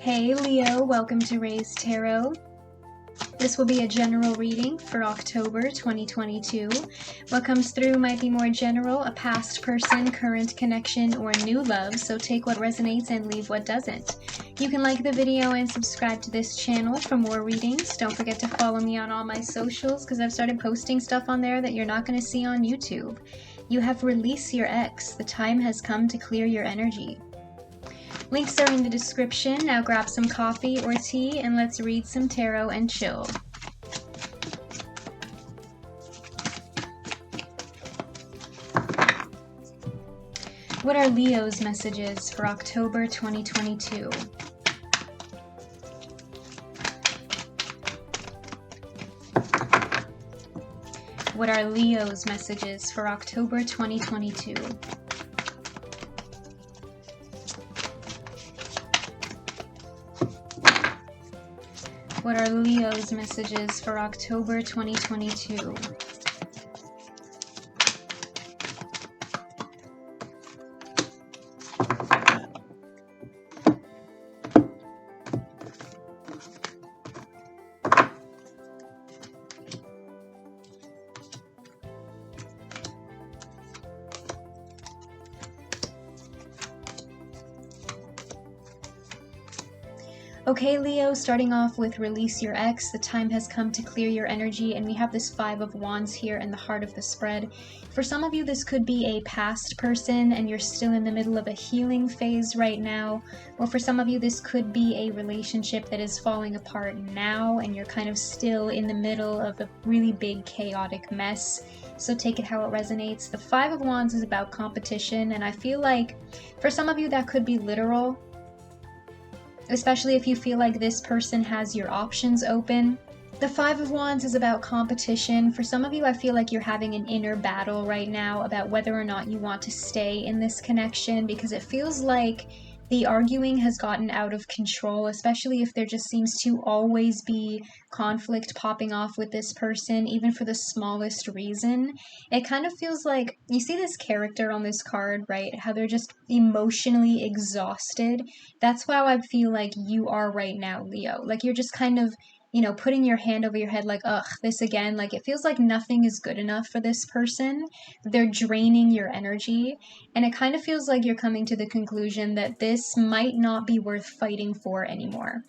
Hey Leo, welcome to Ray's Tarot. This will be a general reading for October 2022. What comes through might be more general, a past person, current connection, or new love, so take what resonates and leave what doesn't. You can like the video and subscribe to this channel for more readings. Don't forget to follow me on all my socials because I've started posting stuff on there that you're not going to see on YouTube. You have released your ex. The time has come to clear your energy. Links are in the description. Now grab some coffee or tea and let's read some tarot and chill. What are Leo's messages for October 2022? What are Leo's messages for October 2022? What are Leo's messages for October 2022? Okay, Leo, starting off with release your ex. The time has come to clear your energy, and we have this Five of Wands here in the heart of the spread. For some of you, this could be a past person and you're still in the middle of a healing phase right now. Or for some of you, this could be a relationship that is falling apart now and you're kind of still in the middle of a really big chaotic mess. So take it how it resonates. The Five of Wands is about competition, and I feel like for some of you that could be literal. Especially if you feel like this person has your options open. The Five of Wands is about competition. For some of you, I feel like you're having an inner battle right now about whether or not you want to stay in this connection, because it feels like the arguing has gotten out of control, especially if there just seems to always be conflict popping off with this person, even for the smallest reason. It kind of feels like, you see this character on this card, right? How they're just emotionally exhausted. That's how I feel like you are right now, Leo. Like you're just kind of, putting your hand over your head like, ugh, this again. Like it feels like nothing is good enough for this person. They're draining your energy. And it kind of feels like you're coming to the conclusion that this might not be worth fighting for anymore.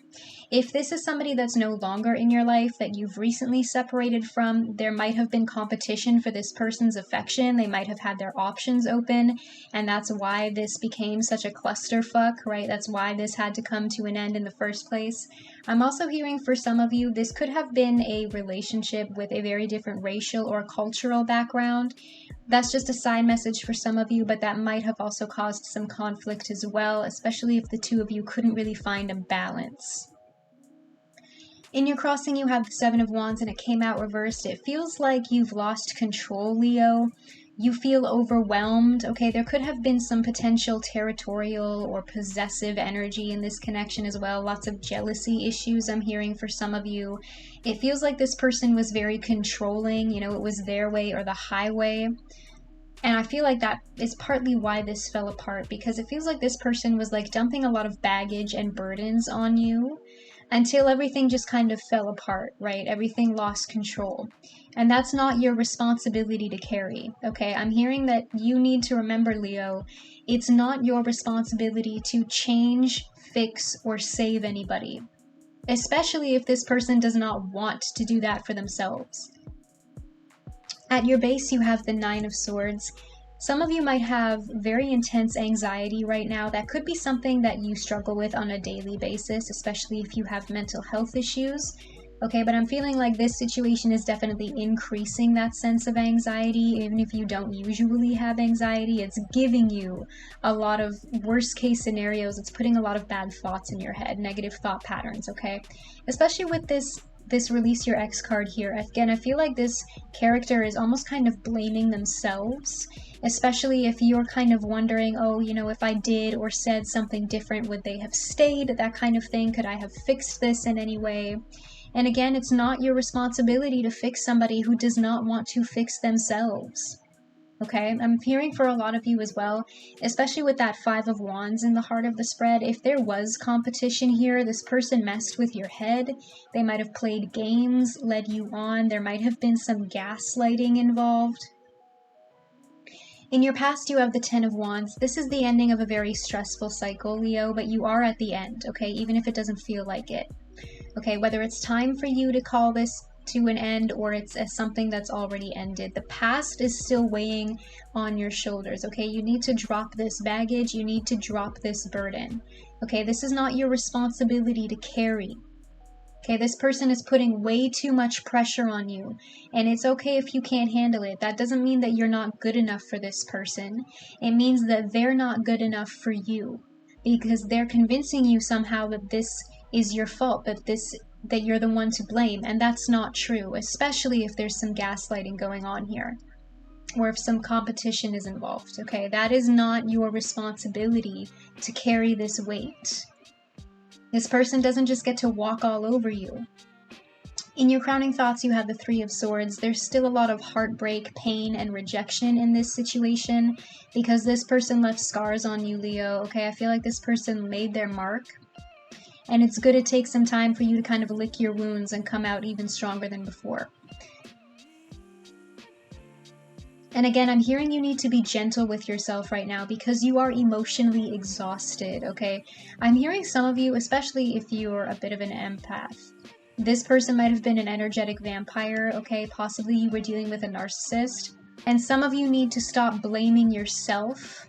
If this is somebody that's no longer in your life, that you've recently separated from, there might have been competition for this person's affection. They might have had their options open, and that's why this became such a clusterfuck, right? That's why this had to come to an end in the first place. I'm also hearing for some of you, this could have been a relationship with a very different racial or cultural background. That's just a side message for some of you, but that might have also caused some conflict as well, especially if the two of you couldn't really find a balance. In your crossing, you have the Seven of Wands and it came out reversed. It feels like you've lost control, Leo. You feel overwhelmed. Okay, there could have been some potential territorial or possessive energy in this connection as well. Lots of jealousy issues I'm hearing for some of you. It feels like this person was very controlling. It was their way or the highway. And I feel like that is partly why this fell apart, because it feels like this person was like dumping a lot of baggage and burdens on you until everything just kind of fell apart, right? Everything lost control. And that's not your responsibility to carry, okay? I'm hearing that you need to remember, Leo, it's not your responsibility to change, fix, or save anybody, especially if this person does not want to do that for themselves. At your base, you have the Nine of Swords. Some of you might have very intense anxiety right now. That could be something that you struggle with on a daily basis, especially if you have mental health issues. Okay, but I'm feeling like this situation is definitely increasing that sense of anxiety. Even if you don't usually have anxiety, it's giving you a lot of worst case scenarios. It's putting a lot of bad thoughts in your head, negative thought patterns, okay? Especially with this release your ex card here. Again, I feel like this character is almost kind of blaming themselves, especially if you're kind of wondering, oh, if I did or said something different, would they have stayed? That kind of thing. Could I have fixed this in any way? And again, it's not your responsibility to fix somebody who does not want to fix themselves. Okay, I'm hearing for a lot of you as well, especially with that Five of Wands in the heart of the spread. If there was competition here, this person messed with your head. They might have played games, led you on. There might have been some gaslighting involved. In your past, you have the Ten of Wands. This is the ending of a very stressful cycle, Leo, but you are at the end, okay, even if it doesn't feel like it. Okay, whether it's time for you to call this to an end or it's something that's already ended. The past is still weighing on your shoulders, okay? You need to drop this baggage. You need to drop this burden, okay? This is not your responsibility to carry, okay? This person is putting way too much pressure on you, and it's okay if you can't handle it. That doesn't mean that you're not good enough for this person. It means that they're not good enough for you because they're convincing you somehow that this is your fault, that you're the one to blame, and that's not true, especially if there's some gaslighting going on here, or if some competition is involved, okay? That is not your responsibility to carry this weight. This person doesn't just get to walk all over you. In your crowning thoughts, you have the Three of Swords. There's still a lot of heartbreak, pain, and rejection in this situation because this person left scars on you, Leo, okay? I feel like this person made their mark. And it's good to take some time for you to kind of lick your wounds and come out even stronger than before. And again, I'm hearing you need to be gentle with yourself right now because you are emotionally exhausted, okay? I'm hearing some of you, especially if you're a bit of an empath, this person might have been an energetic vampire, okay? Possibly you were dealing with a narcissist. And some of you need to stop blaming yourself.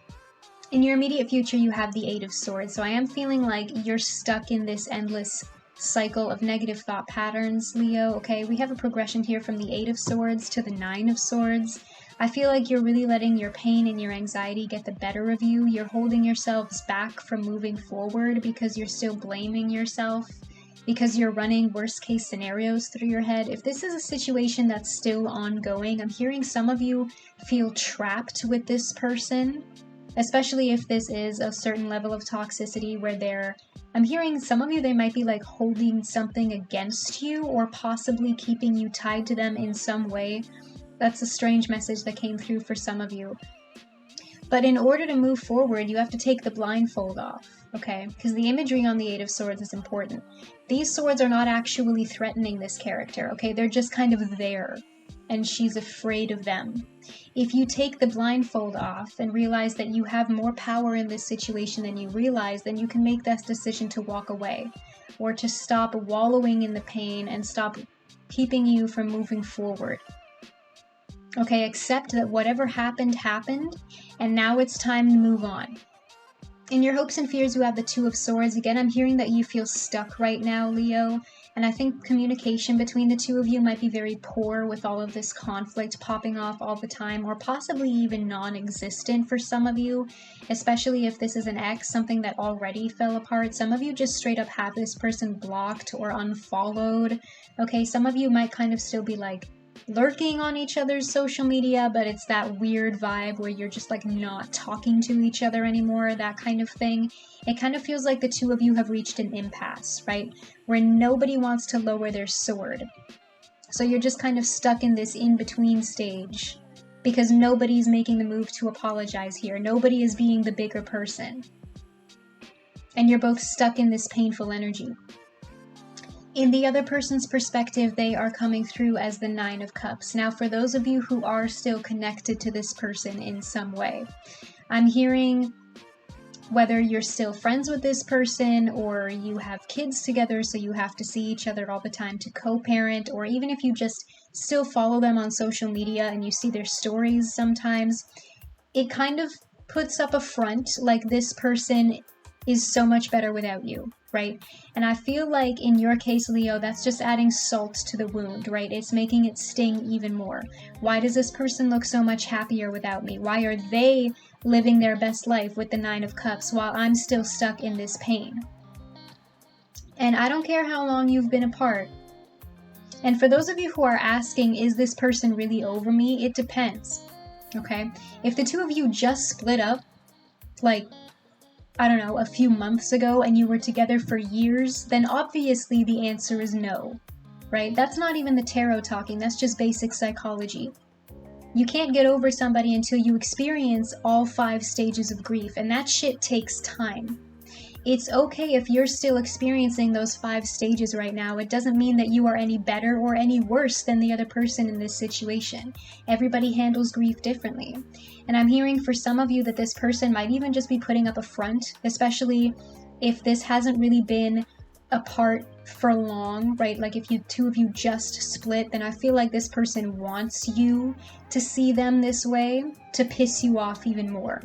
In your immediate future, you have the Eight of Swords, so I am feeling like you're stuck in this endless cycle of negative thought patterns, Leo, okay? We have a progression here from the Eight of Swords to the Nine of Swords. I feel like you're really letting your pain and your anxiety get the better of you. You're holding yourselves back from moving forward because you're still blaming yourself, because you're running worst-case scenarios through your head. If this is a situation that's still ongoing, I'm hearing some of you feel trapped with this person, especially if this is a certain level of toxicity where I'm hearing some of you, they might be like holding something against you or possibly keeping you tied to them in some way. That's a strange message that came through for some of you. But in order to move forward, you have to take the blindfold off, okay? Because the imagery on the Eight of Swords is important. These swords are not actually threatening this character, okay? They're just kind of there, and she's afraid of them. If you take the blindfold off and realize that you have more power in this situation than you realize, then you can make that decision to walk away or to stop wallowing in the pain and stop keeping you from moving forward. Okay, accept that whatever happened, happened, and now it's time to move on. In your hopes and fears, you have the Two of Swords. Again, I'm hearing that you feel stuck right now, Leo. And I think communication between the two of you might be very poor with all of this conflict popping off all the time, or possibly even non-existent for some of you, especially if this is an ex, something that already fell apart. Some of you just straight up have this person blocked or unfollowed. Okay, some of you might kind of still be like lurking on each other's social media, but it's that weird vibe where you're just like not talking to each other anymore, that kind of thing. It kind of feels like the two of you have reached an impasse, right? Where nobody wants to lower their sword. So you're just kind of stuck in this in-between stage because nobody's making the move to apologize here. Nobody is being the bigger person. And you're both stuck in this painful energy. In the other person's perspective, they are coming through as the Nine of Cups. Now, for those of you who are still connected to this person in some way, I'm hearing whether you're still friends with this person or you have kids together so you have to see each other all the time to co-parent, or even if you just still follow them on social media and you see their stories sometimes, it kind of puts up a front like this person is so much better without you, right? And I feel like in your case, Leo, that's just adding salt to the wound, right? It's making it sting even more. Why does this person look so much happier without me? Why are they living their best life with the Nine of Cups while I'm still stuck in this pain? And I don't care how long you've been apart. And for those of you who are asking, is this person really over me? It depends, okay? If the two of you just split up, like, I don't know, a few months ago and you were together for years, then obviously the answer is no, right? That's not even the tarot talking, that's just basic psychology. You can't get over somebody until you experience all 5 stages of grief, and that shit takes time. It's okay if you're still experiencing those 5 stages right now. It doesn't mean that you are any better or any worse than the other person in this situation. Everybody handles grief differently. And I'm hearing for some of you that this person might even just be putting up a front, especially if this hasn't really been apart for long, right? Like if you two of you just split, then I feel like this person wants you to see them this way to piss you off even more.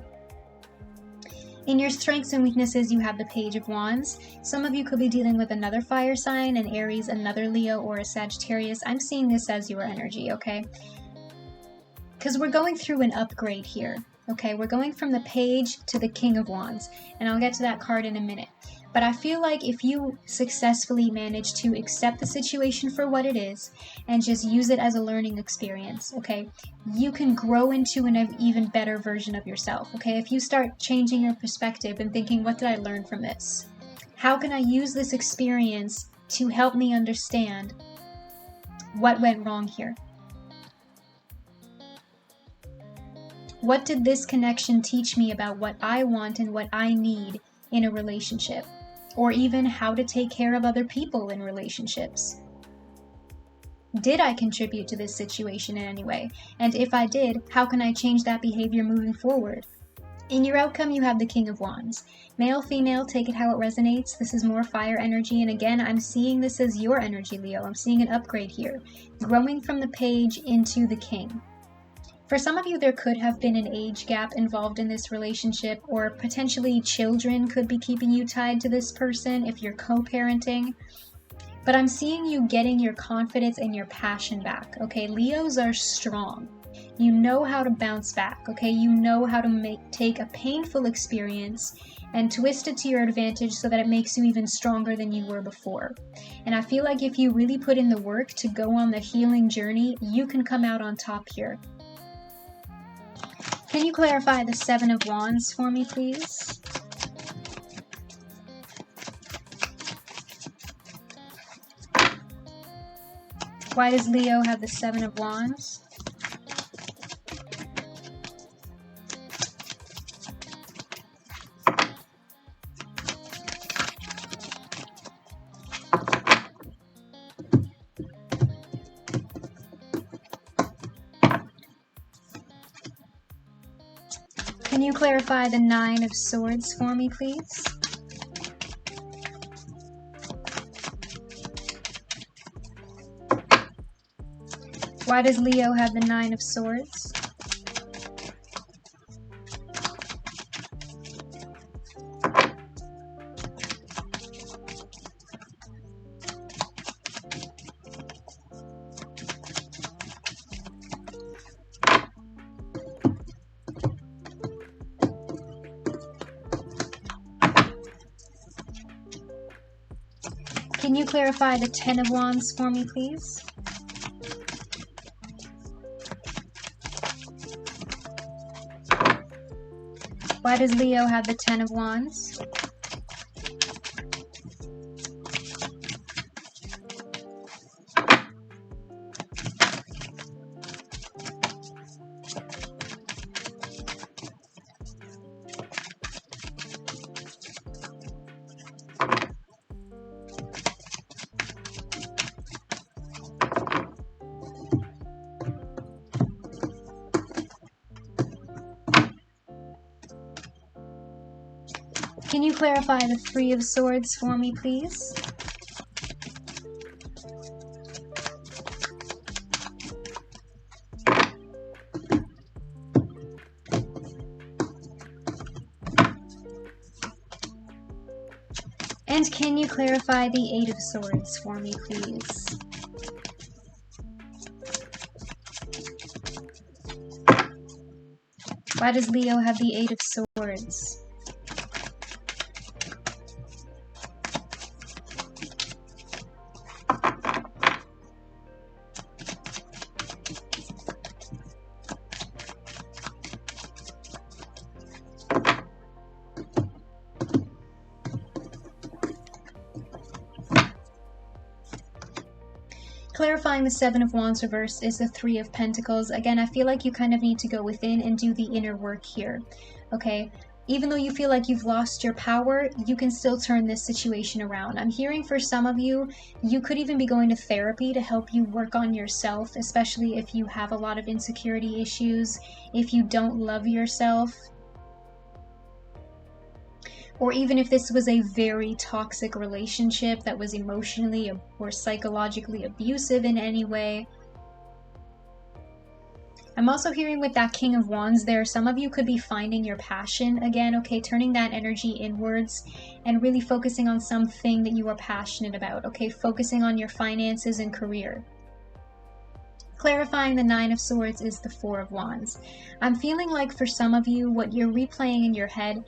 In your strengths and weaknesses, you have the Page of Wands. Some of you could be dealing with another fire sign, an Aries, another Leo, or a Sagittarius. I'm seeing this as your energy, okay? Because we're going through an upgrade here, okay? We're going from the Page to the King of Wands, and I'll get to that card in a minute. But I feel like if you successfully manage to accept the situation for what it is and just use it as a learning experience, okay, you can grow into an even better version of yourself, okay? If you start changing your perspective and thinking, what did I learn from this? How can I use this experience to help me understand what went wrong here? What did this connection teach me about what I want and what I need in a relationship? Or even how to take care of other people in relationships. Did I contribute to this situation in any way? And if I did, how can I change that behavior moving forward? In your outcome, you have the King of Wands. Male, female, take it how it resonates. This is more fire energy. And again, I'm seeing this as your energy, Leo. I'm seeing an upgrade here. Growing from the Page into the King. For some of you, there could have been an age gap involved in this relationship, or potentially children could be keeping you tied to this person if you're co-parenting. But I'm seeing you getting your confidence and your passion back, okay? Leos are strong. You know how to bounce back, okay? You know how to take a painful experience and twist it to your advantage so that it makes you even stronger than you were before. And I feel like if you really put in the work to go on the healing journey, you can come out on top here. Can you clarify the Seven of Wands for me, please? Why does Leo have the Seven of Wands? Can you clarify the Nine of Swords for me, please? Why does Leo have the Nine of Swords? Can you clarify the Ten of Wands for me, please? Why does Leo have the Ten of Wands? Can you clarify the Three of Swords for me, please? And can you clarify the Eight of Swords for me, please? Why does Leo have the Eight of Swords? Clarifying the Seven of Wands reversed is the Three of Pentacles. Again, I feel like you kind of need to go within and do the inner work here, okay? Even though you feel like you've lost your power, you can still turn this situation around. I'm hearing for some of you, you could even be going to therapy to help you work on yourself, especially if you have a lot of insecurity issues, if you don't love yourself, or even if this was a very toxic relationship that was emotionally or psychologically abusive in any way. I'm also hearing with that King of Wands there, some of you could be finding your passion again, okay, turning that energy inwards and really focusing on something that you are passionate about, okay, focusing on your finances and career. Clarifying the Nine of Swords is the Four of Wands. I'm feeling like for some of you, what you're replaying in your head,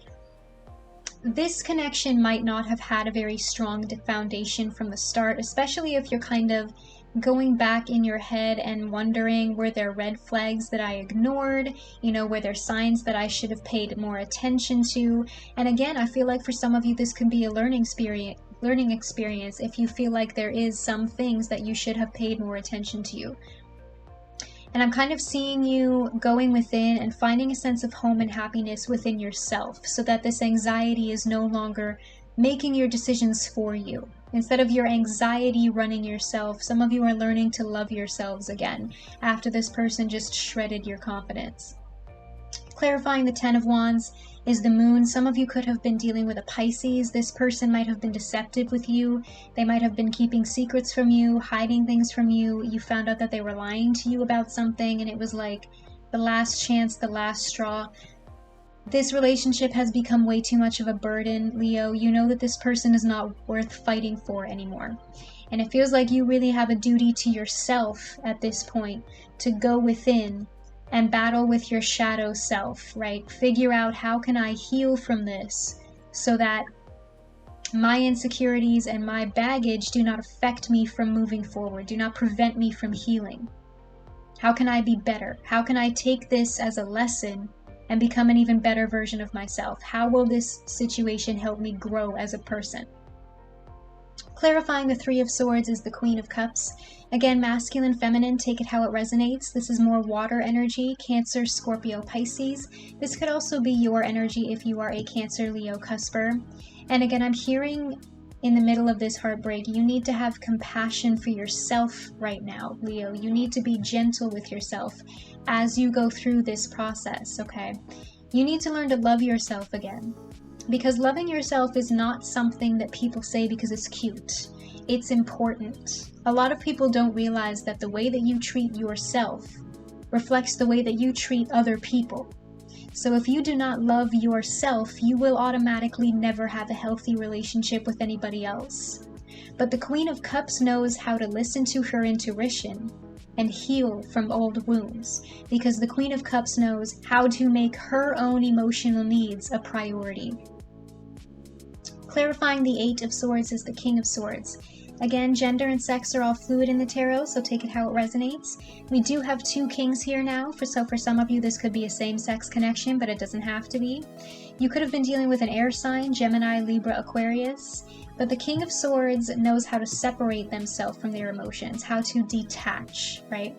this connection might not have had a very strong foundation from the start, especially if you're kind of going back in your head and wondering, were there red flags that I ignored? You know, were there signs that I should have paid more attention to? And again, I feel like for some of you, this could be a learning experience if you feel like there is some things that you should have paid more attention to. And I'm kind of seeing you going within and finding a sense of home and happiness within yourself so that this anxiety is no longer making your decisions for you. Instead of your anxiety running yourself, some of you are learning to love yourselves again after this person just shredded your confidence. Clarifying the Ten of Wands is the Moon. Some of you could have been dealing with a Pisces. This person might have been deceptive with you. They might have been keeping secrets from you, hiding things from you. You found out that they were lying to you about something, and it was like the last chance, the last straw. This relationship has become way too much of a burden, Leo. You know that this person is not worth fighting for anymore. And it feels like you really have a duty to yourself at this point to go within and battle with your shadow self, right? Figure out, how can I heal from this so that my insecurities and my baggage do not affect me from moving forward, do not prevent me from healing? How can I be better? How can I take this as a lesson and become an even better version of myself? How will this situation help me grow as a person? Clarifying the Three of Swords is the Queen of Cups. Again, masculine, feminine, take it how it resonates. This is more water energy, Cancer, Scorpio, Pisces. This could also be your energy if you are a Cancer, Leo, cusper. And again, I'm hearing in the middle of this heartbreak, you need to have compassion for yourself right now, Leo. You need to be gentle with yourself as you go through this process, okay? You need to learn to love yourself again. Because loving yourself is not something that people say because it's cute. It's important. A lot of people don't realize that the way that you treat yourself reflects the way that you treat other people. So if you do not love yourself, you will automatically never have a healthy relationship with anybody else. But the Queen of Cups knows how to listen to her intuition and heal from old wounds, because the Queen of Cups knows how to make her own emotional needs a priority. Clarifying the Eight of Swords is the King of Swords. Again, gender and sex are all fluid in the tarot, so take it how it resonates. We do have two kings here now, so for some of you this could be a same-sex connection, but it doesn't have to be. You could have been dealing with an air sign, Gemini, Libra, Aquarius, but the King of Swords knows how to separate themselves from their emotions, how to detach, right?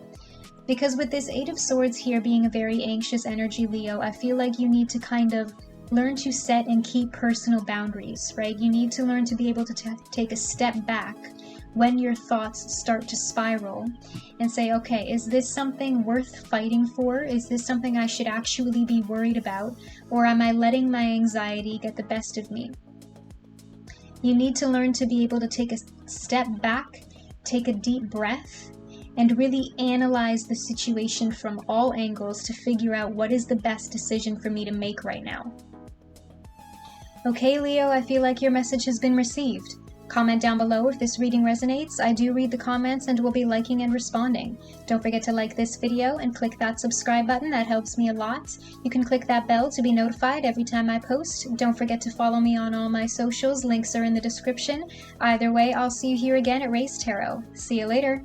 Because with this Eight of Swords here being a very anxious energy, Leo, I feel like you need to kind of learn to set and keep personal boundaries, right? You need to learn to be able to take a step back when your thoughts start to spiral and say, okay, is this something worth fighting for? Is this something I should actually be worried about? Or am I letting my anxiety get the best of me? You need to learn to be able to take a step back, take a deep breath, and really analyze the situation from all angles to figure out what is the best decision for me to make right now. Okay, Leo, I feel like your message has been received. Comment down below if this reading resonates. I do read the comments and will be liking and responding. Don't forget to like this video and click that subscribe button. That helps me a lot. You can click that bell to be notified every time I post. Don't forget to follow me on all my socials. Links are in the description. Either way, I'll see you here again at Race Tarot. See you later.